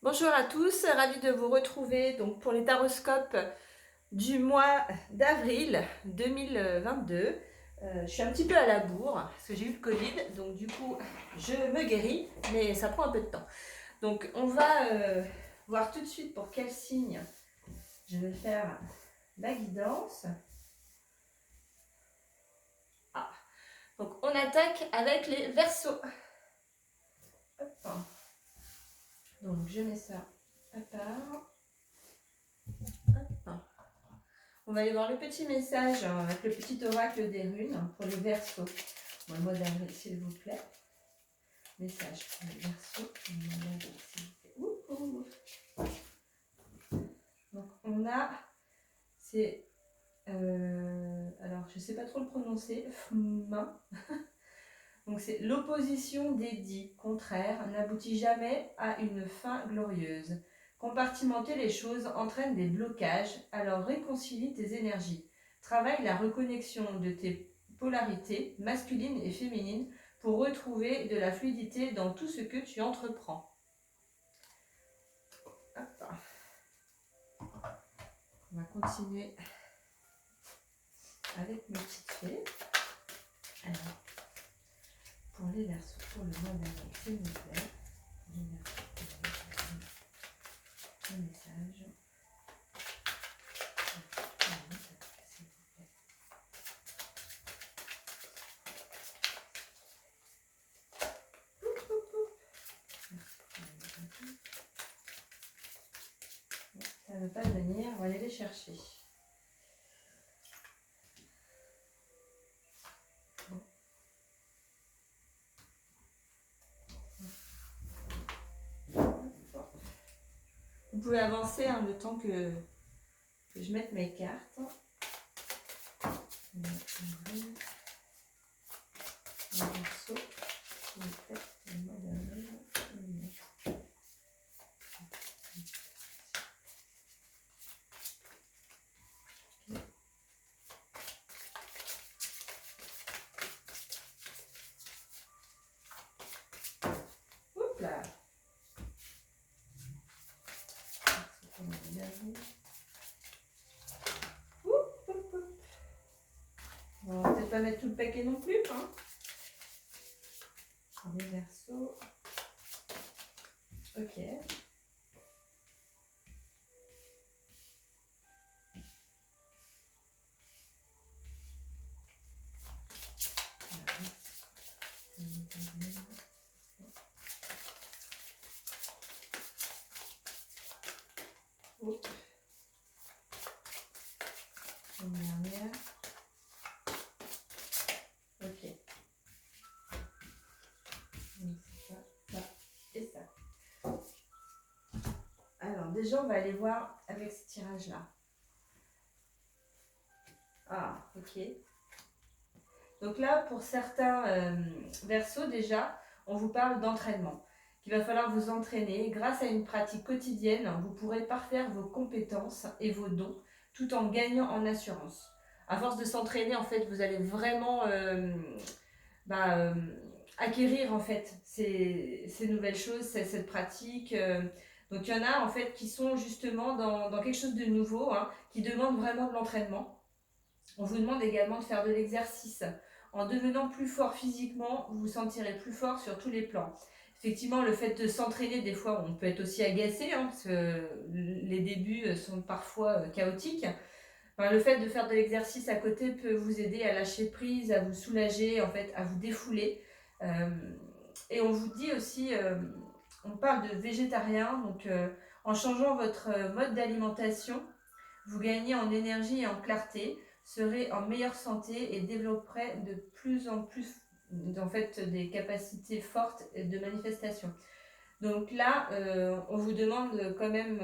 Bonjour à tous, ravie de vous retrouver donc pour les taroscopes du mois d'avril 2022. Je suis un petit peu à la bourre parce que j'ai eu le Covid, donc du coup je me guéris, mais ça prend un peu de temps. Donc on va voir tout de suite pour quel signe je vais faire la guidance. Ah, donc on attaque avec les Verseaux. Hop. Donc je mets ça à part. Hop. On va aller voir le petit message avec le petit oracle des runes pour les Verseaux. Bon, le mois d'avril, s'il vous plaît. Message pour les Verseaux. Donc on a, c'est, alors je ne sais pas trop le prononcer, Fma. Donc c'est l'opposition des dits contraires n'aboutit jamais à une fin glorieuse. Compartimenter les choses entraîne des blocages, alors réconcilie tes énergies. Travaille la reconnexion de tes polarités masculines et féminines pour retrouver de la fluidité dans tout ce que tu entreprends. Hop. On va continuer avec mes petites fées. Alors, pour les Verseaux, pour le mois d'avril, s'il vous plaît. Les Verseaux, le message. Ça ne veut pas venir, on va aller les chercher. Vous pouvez avancer le temps que je mette mes cartes. Le Verseau, s'il vous plaît, le mois d'avril. Oups là. On va peut-être pas mettre tout le paquet non plus. Hein. Les Verseaux. Ok. Oups. Une dernière. Ok. Donc c'est ça et ça. Alors déjà on va aller voir avec ce tirage là. Ah ok. Donc là pour certains Verseaux déjà on vous parle d'entraînement. Il va falloir vous entraîner. Grâce à une pratique quotidienne, vous pourrez parfaire vos compétences et vos dons tout en gagnant en assurance. À force de s'entraîner, en fait, vous allez vraiment bah, euh, acquérir en fait ces nouvelles choses, cette pratique. Donc il y en a en fait qui sont justement dans quelque chose de nouveau, hein, qui demande vraiment de l'entraînement. On vous demande également de faire de l'exercice. En devenant plus fort physiquement, vous vous sentirez plus fort sur tous les plans. Effectivement, le fait de s'entraîner, des fois, on peut être aussi agacé, hein, parce que les débuts sont parfois chaotiques. Enfin, le fait de faire de l'exercice à côté peut vous aider à lâcher prise, à vous soulager, en fait, à vous défouler. Euh, et on vous dit aussi, on parle de végétarien, donc en changeant votre mode d'alimentation, vous gagnez en énergie et en clarté, serez en meilleure santé et développerez de plus en plus en fait, des capacités fortes de manifestation. Donc là, on vous demande quand même,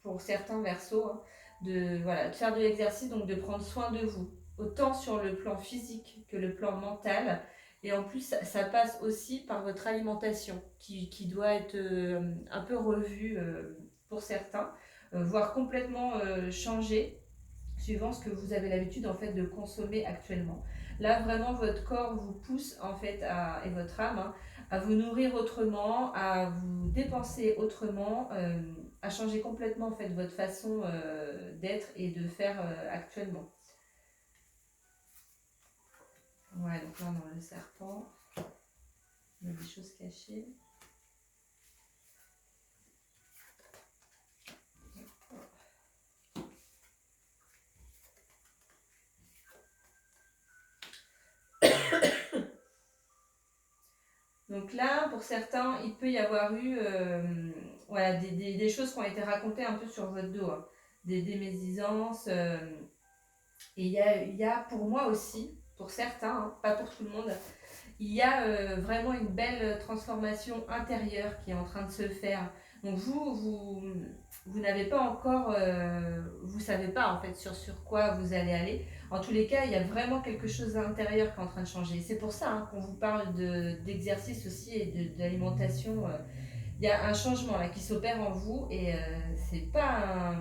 pour certains Verseaux, hein, de faire de l'exercice, donc de prendre soin de vous, autant sur le plan physique que le plan mental. Et en plus, ça passe aussi par votre alimentation, qui doit être un peu revue pour certains, voire complètement changée, suivant ce que vous avez l'habitude en fait de consommer actuellement. Là, vraiment, votre corps vous pousse en fait et votre âme, hein, à vous nourrir autrement, à vous dépenser autrement, à changer complètement en fait votre façon d'être et de faire actuellement. Ouais, donc là on a le serpent, il y a des choses cachées. Donc là, pour certains, il peut y avoir eu voilà, des choses qui ont été racontées un peu sur votre dos, hein. Des médisances. Et il y a pour moi aussi, pour certains, hein, pas pour tout le monde, il y a vraiment une belle transformation intérieure qui est en train de se faire. Donc vous n'avez pas encore, vous savez pas en fait sur quoi vous allez aller. En tous les cas, il y a vraiment quelque chose à l'intérieur qui est en train de changer. C'est pour ça hein, qu'on vous parle d'exercice aussi et d'alimentation. Il y a un changement là qui s'opère en vous et c'est pas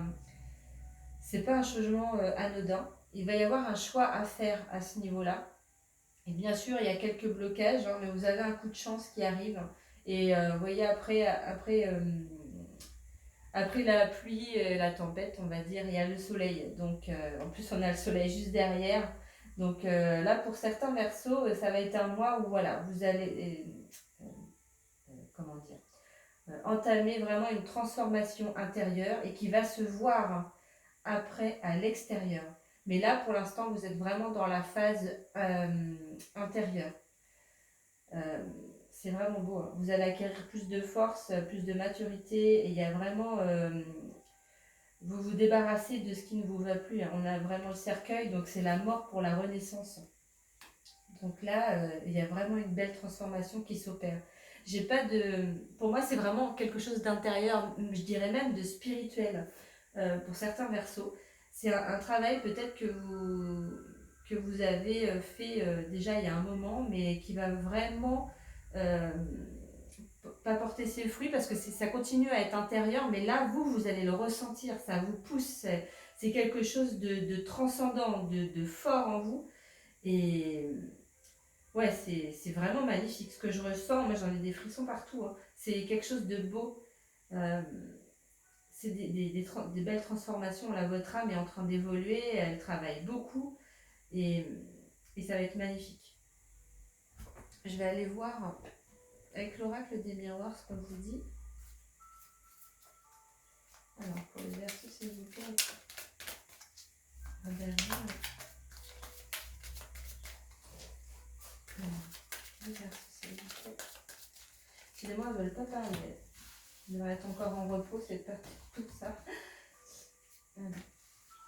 un changement anodin. Il va y avoir un choix à faire à ce niveau-là. Et bien sûr, il y a quelques blocages, hein, mais vous avez un coup de chance qui arrive. Et vous voyez, après la pluie et la tempête, on va dire, il y a le soleil. Donc, en plus, on a le soleil juste derrière. Donc là, pour certains versos, ça va être un mois où voilà, vous allez, comment dire, entamer vraiment une transformation intérieure et qui va se voir après à l'extérieur. Mais là, pour l'instant, vous êtes vraiment dans la phase intérieure. Euh, c'est vraiment beau, hein. Vous allez acquérir plus de force, plus de maturité, et il y a vraiment... vous vous débarrassez de ce qui ne vous va plus, hein. On a vraiment le cercueil, donc c'est la mort pour la renaissance. Donc là, il y a vraiment une belle transformation qui s'opère. J'ai pas de... Pour moi, c'est vraiment quelque chose d'intérieur, je dirais même de spirituel, pour certains versos. C'est un travail peut-être que vous avez fait déjà il y a un moment, mais qui va vraiment euh, pas porter ses fruits parce que ça continue à être intérieur, mais là, vous allez le ressentir, ça vous pousse, c'est quelque chose de transcendant, de fort en vous. Et ouais, c'est vraiment magnifique. Ce que je ressens, moi j'en ai des frissons partout, hein. C'est quelque chose de beau. Euh, c'est des belles transformations. Là, votre âme est en train d'évoluer, elle travaille beaucoup et, et ça va être magnifique. Je vais aller voir avec l'oracle des miroirs ce qu'on vous dit. Alors, pour les versos, s'il vous plaît, un dernier. Alors, les versos, s'il vous plaît. Excusez-moi, elles ne veulent pas parler. Ils devraient être encore en repos, c'est pas tout ça. Alors,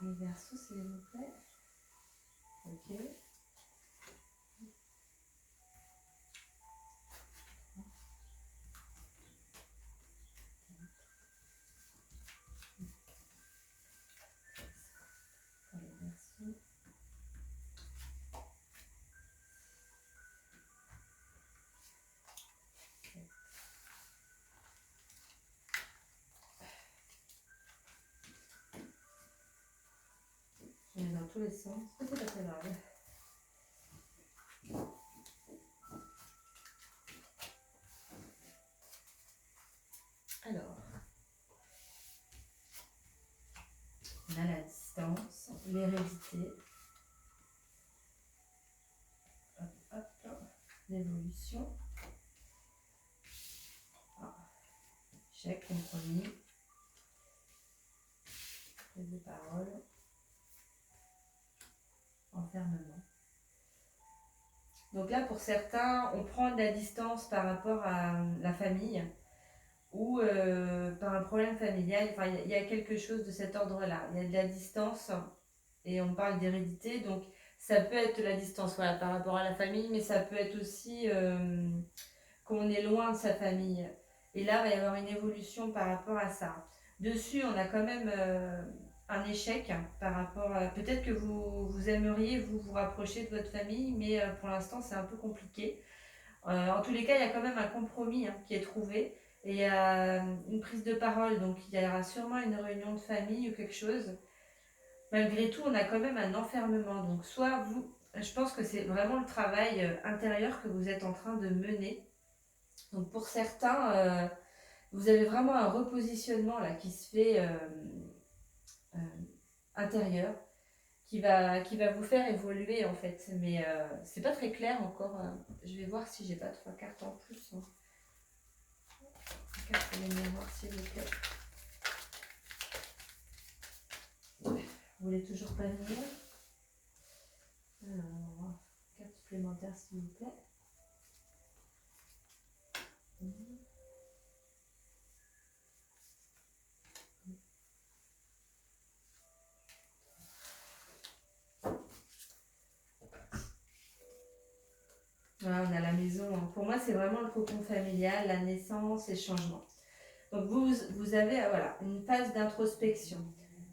les versos, s'il vous plaît. Ok. Pour les versos. Je vais dans tous les sens. C'est pas très grave. Alors, on a la distance, l'hérédité, l'évolution, échec, compromis, prise de parole, enfermement. Donc là, pour certains, on prend de la distance par rapport à la famille ou par un problème familial. Enfin, il y a quelque chose de cet ordre-là. Il y a de la distance et on parle d'hérédité. Donc, ça peut être la distance voilà, par rapport à la famille, mais ça peut être aussi qu'on est loin de sa famille. Et là, il va y avoir une évolution par rapport à ça. Dessus, on a quand même un échec par rapport à... Peut-être que vous aimeriez vous rapprocher de votre famille, mais pour l'instant, c'est un peu compliqué. En tous les cas, il y a quand même un compromis hein, qui est trouvé. Et il y a une prise de parole, donc il y aura sûrement une réunion de famille ou quelque chose. Malgré tout, on a quand même un enfermement. Donc soit vous... Je pense que c'est vraiment le travail intérieur que vous êtes en train de mener. Donc pour certains, vous avez vraiment un repositionnement là qui se fait euh, intérieur, qui va vous faire évoluer en fait. Mais c'est pas très clair encore. Je vais voir si j'ai pas 3 cartes en plus. Hein. 4 pour les miroirs, s'il vous plaît. Vous voulez toujours pas venir? Alors, 4 supplémentaires, s'il vous plaît. Voilà, on a la maison. Pour moi, c'est vraiment le cocon familial, la naissance et le changement. Donc, vous avez voilà, une phase d'introspection.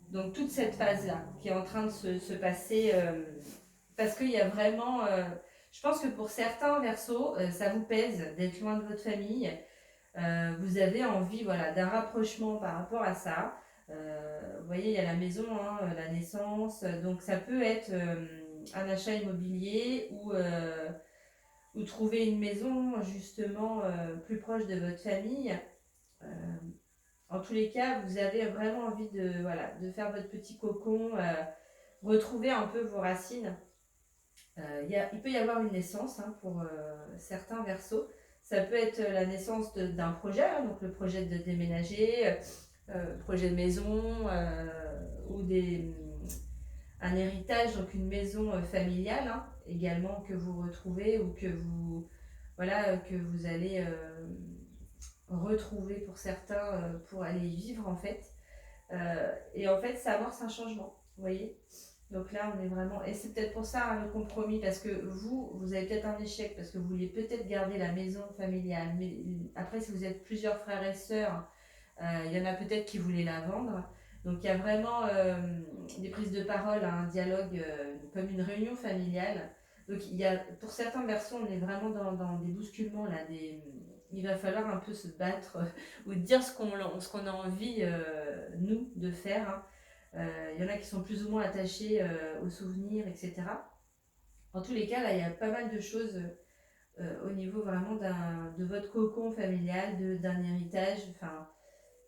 Donc, toute cette phase-là qui est en train de se passer, parce qu'il y a vraiment. Je pense que pour certains Verseaux, ça vous pèse d'être loin de votre famille. Vous avez envie voilà, d'un rapprochement par rapport à ça. Vous voyez, il y a la maison, hein, la naissance. Donc, ça peut être un achat immobilier ou trouver une maison justement plus proche de votre famille. Euh, en tous les cas, vous avez vraiment envie de, voilà, de faire votre petit cocon, retrouver un peu vos racines. Il peut y avoir une naissance hein, pour certains Verseaux. Ça peut être la naissance d'un projet, hein, donc le projet de déménager, projet de maison ou un héritage, donc une maison familiale hein, également que vous retrouvez ou que vous, voilà, que vous allez retrouver pour certains pour aller vivre en fait. Et en fait, ça amorce un changement, vous voyez. Donc là, on est vraiment... Et c'est peut-être pour ça hein, le compromis, parce que vous avez peut-être un échec, parce que vous vouliez peut-être garder la maison familiale. Mais après, si vous êtes plusieurs frères et sœurs, il y en a peut-être qui voulaient la vendre. Donc il y a vraiment des prises de parole, un dialogue comme une réunion familiale. Donc il y a, pour certains Verseaux, on est vraiment dans des bousculements, là, il va falloir un peu se battre ou dire ce qu'on a envie, nous, de faire. Hein. Il y en a qui sont plus ou moins attachés aux souvenirs, etc. En tous les cas, là, il y a pas mal de choses au niveau vraiment de votre cocon familial, d'un héritage. Enfin,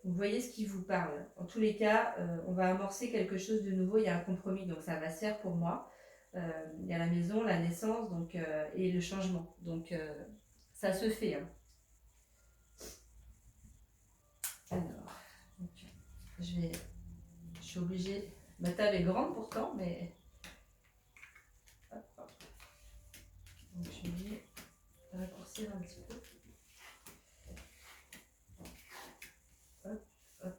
vous voyez ce qui vous parle. En tous les cas, on va amorcer quelque chose de nouveau. Il y a un compromis, donc ça va se faire pour moi. Il y a la maison, la naissance donc, et le changement. Donc, ça se fait. Hein. Alors, donc, je suis obligée. Ma table est grande pourtant, mais. Hop, hop. Donc, je vais raccourcir un petit peu. Hop, hop,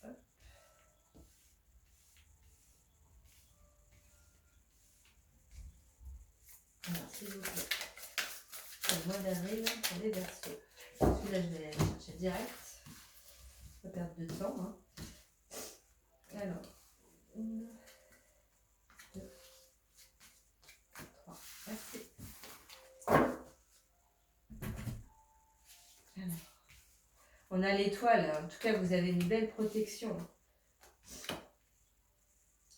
hop. Alors, s'il vous plaît. Le mois d'avril pour les Verseaux. Celui-là, je vais aller chercher direct. Pas perdre de temps. Hein. Alors, 1, 2, 3. Merci. Alors, on a l'étoile. En tout cas, vous avez une belle protection.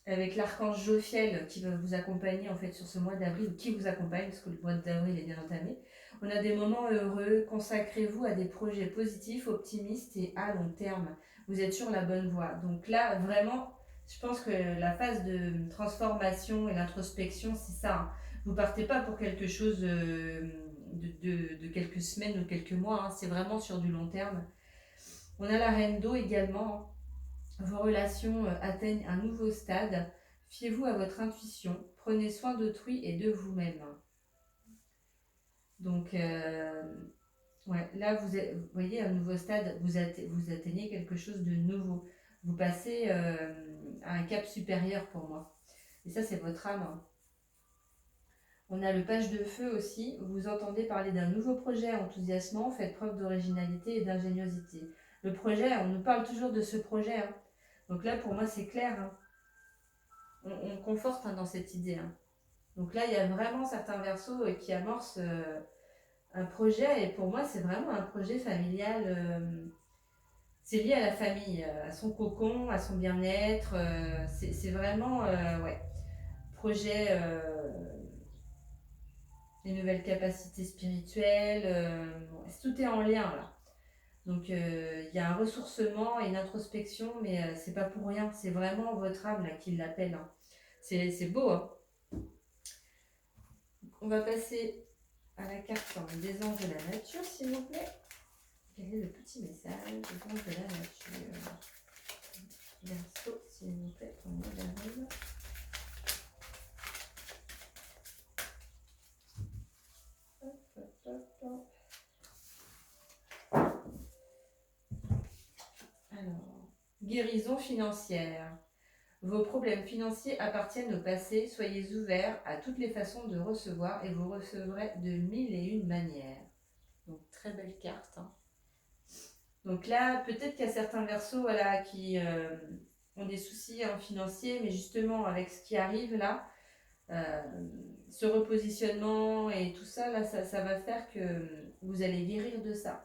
Avec l'archange Jophiel qui va vous accompagner en fait sur ce mois d'avril, ou qui vous accompagne, parce que le mois d'avril est bien entamé. On a des moments heureux, consacrez-vous à des projets positifs, optimistes et à long terme. Vous êtes sur la bonne voie. Donc là, vraiment, je pense que la phase de transformation et l'introspection, c'est ça. Hein. Vous partez pas pour quelque chose de quelques semaines ou quelques mois, hein. C'est vraiment sur du long terme. On a la reine d'eau également, hein. Vos relations atteignent un nouveau stade. Fiez-vous à votre intuition. Prenez soin d'autrui et de vous-même. Donc, ouais, là, vous voyez, un nouveau stade, vous atteignez quelque chose de nouveau. Vous passez à un cap supérieur pour moi. Et ça, c'est votre âme. Hein. On a le page de feu aussi. Vous entendez parler d'un nouveau projet enthousiasmant. Faites preuve d'originalité et d'ingéniosité. Le projet, on nous parle toujours de ce projet. Hein. Donc là, pour moi, c'est clair. Hein. On conforte hein, dans cette idée. Hein. Donc là, il y a vraiment certains Verseaux qui amorcent un projet. Et pour moi, c'est vraiment un projet familial. C'est lié à la famille, à son cocon, à son bien-être. C'est vraiment, ouais, projet des nouvelles capacités spirituelles, tout est en lien là. Donc il y a un ressourcement et une introspection, mais c'est pas pour rien, c'est vraiment votre âme là qui l'appelle. Hein. C'est beau. Hein. On va passer à la carte des anges de la nature, s'il vous plaît. Quel est le petit message des anges de la nature? Verseau, s'il vous plaît, pour le mois d'avril. Alors, guérison financière. Vos problèmes financiers appartiennent au passé. Soyez ouverts à toutes les façons de recevoir et vous recevrez de 1001 manières. Donc, très belle carte. Hein. Donc là, peut-être qu'il y a certains versos voilà, qui ont des soucis financiers, mais justement, avec ce qui arrive là, ce repositionnement et tout ça, là, ça va faire que vous allez guérir de ça.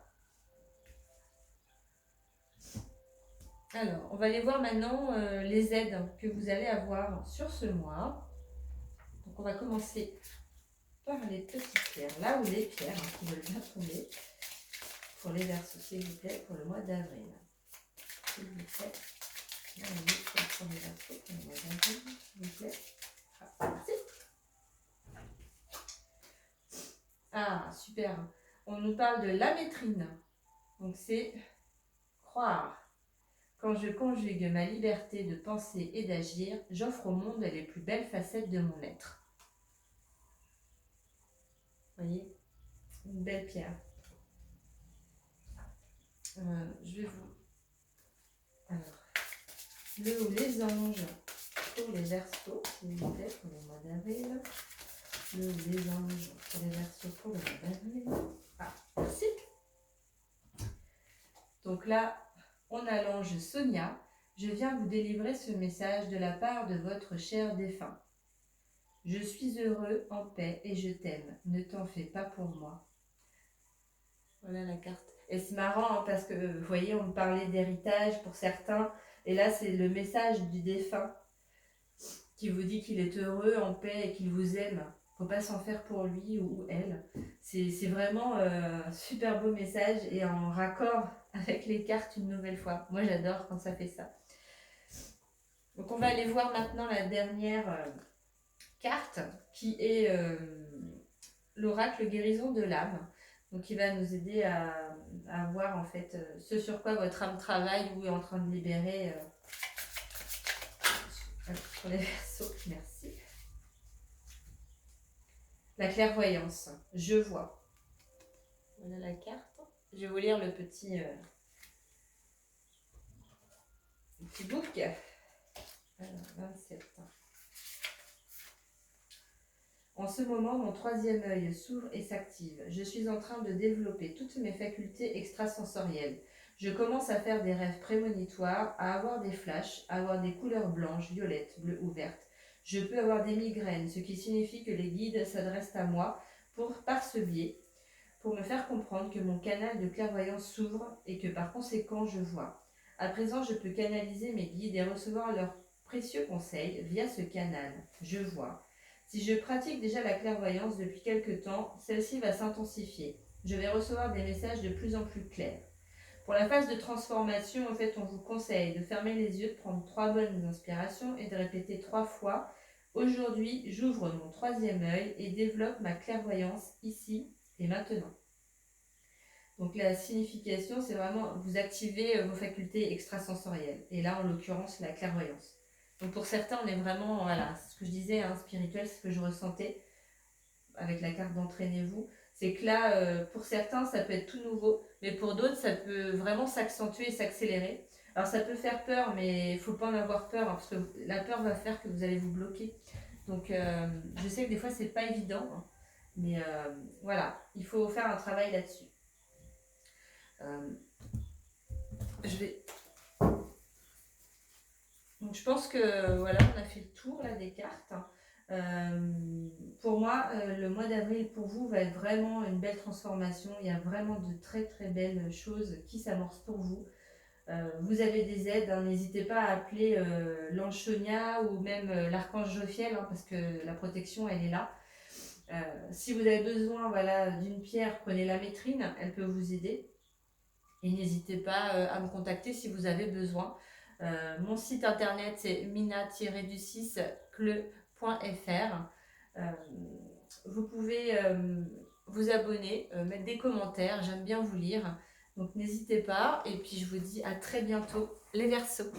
Alors, on va aller voir maintenant les aides que vous allez avoir sur ce mois. Donc, on va commencer par les petites pierres, là où les pierres qui veulent bien tomber. Pour les versos, s'il vous plaît, pour le mois d'avril. S'il vous plaît. Là, on est pour les versos pour le mois d'avril, s'il vous plaît. Ah, merci. Ah, super. On nous parle de l'amétrine. Donc, c'est croire. Quand je conjugue ma liberté de penser et d'agir, j'offre au monde les plus belles facettes de mon être. Vous voyez, une belle pierre. Je vais vous... Alors, le ou les anges pour les verseaux, s'il vous plaît, pour le mois d'avril. Le ou les anges pour les verseaux pour le mois d'avril. Ah, merci. Donc là, on a l'ange Sonia. Je viens vous délivrer ce message de la part de votre cher défunt. Je suis heureux, en paix et je t'aime. Ne t'en fais pas pour moi. Voilà la carte. Et c'est marrant hein, parce que vous voyez, on me parlait d'héritage pour certains. Et là, c'est le message du défunt qui vous dit qu'il est heureux, en paix et qu'il vous aime. Faut pas s'en faire pour lui ou elle. C'est vraiment un super beau message et en raccord avec les cartes une nouvelle fois. Moi, j'adore quand ça fait ça. Donc, on va aller voir maintenant la dernière carte qui est l'oracle guérison de l'âme. Donc, il va nous aider à voir en fait ce sur quoi votre âme travaille ou est en train de libérer pour les verseaux. Merci. La clairvoyance. Je vois. Voilà la carte. Je vais vous lire le petit book. Alors, 27. En ce moment, mon troisième œil s'ouvre et s'active. Je suis en train de développer toutes mes facultés extrasensorielles. Je commence à faire des rêves prémonitoires, à avoir des flashs, à avoir des couleurs blanches, violettes, bleues ou vertes. Je peux avoir des migraines, ce qui signifie que les guides s'adressent à moi par ce biais, pour me faire comprendre que mon canal de clairvoyance s'ouvre et que par conséquent je vois. À présent, je peux canaliser mes guides et recevoir leurs précieux conseils via ce canal. Je vois. Si je pratique déjà la clairvoyance depuis quelque temps, celle-ci va s'intensifier. Je vais recevoir des messages de plus en plus clairs. Pour la phase de transformation, en fait, on vous conseille de fermer les yeux, de prendre 3 bonnes inspirations et de répéter 3 fois « Aujourd'hui, j'ouvre mon troisième œil et développe ma clairvoyance ici et maintenant ». Donc la signification, c'est vraiment vous activez vos facultés extrasensorielles. Et là, en l'occurrence, la clairvoyance. Donc pour certains, on est vraiment, voilà, ce que je disais, hein, spirituel, ce que je ressentais avec la carte d'entraînez-vous. C'est que là, pour certains, ça peut être tout nouveau, mais pour d'autres, ça peut vraiment s'accentuer et s'accélérer. Alors ça peut faire peur, mais il ne faut pas en avoir peur, hein, parce que la peur va faire que vous allez vous bloquer. Donc je sais que des fois, c'est pas évident, hein, mais voilà, il faut faire un travail là-dessus. Je vais... Donc je pense que voilà, on a fait le tour là des cartes. Pour moi, le mois d'avril pour vous va être vraiment une belle transformation. Il y a vraiment de très très belles choses qui s'amorcent pour vous. Vous avez des aides, hein, n'hésitez pas à appeler l'ange Sonia ou même l'archange Jophiel, hein, parce que la protection elle est là. Si vous avez besoin voilà, d'une pierre, prenez la métrine, elle peut vous aider. Et n'hésitez pas à me contacter si vous avez besoin. Mon site internet c'est mina-du6cle.fr. Vous pouvez vous abonner, mettre des commentaires, j'aime bien vous lire. Donc n'hésitez pas et puis je vous dis à très bientôt les Verseaux.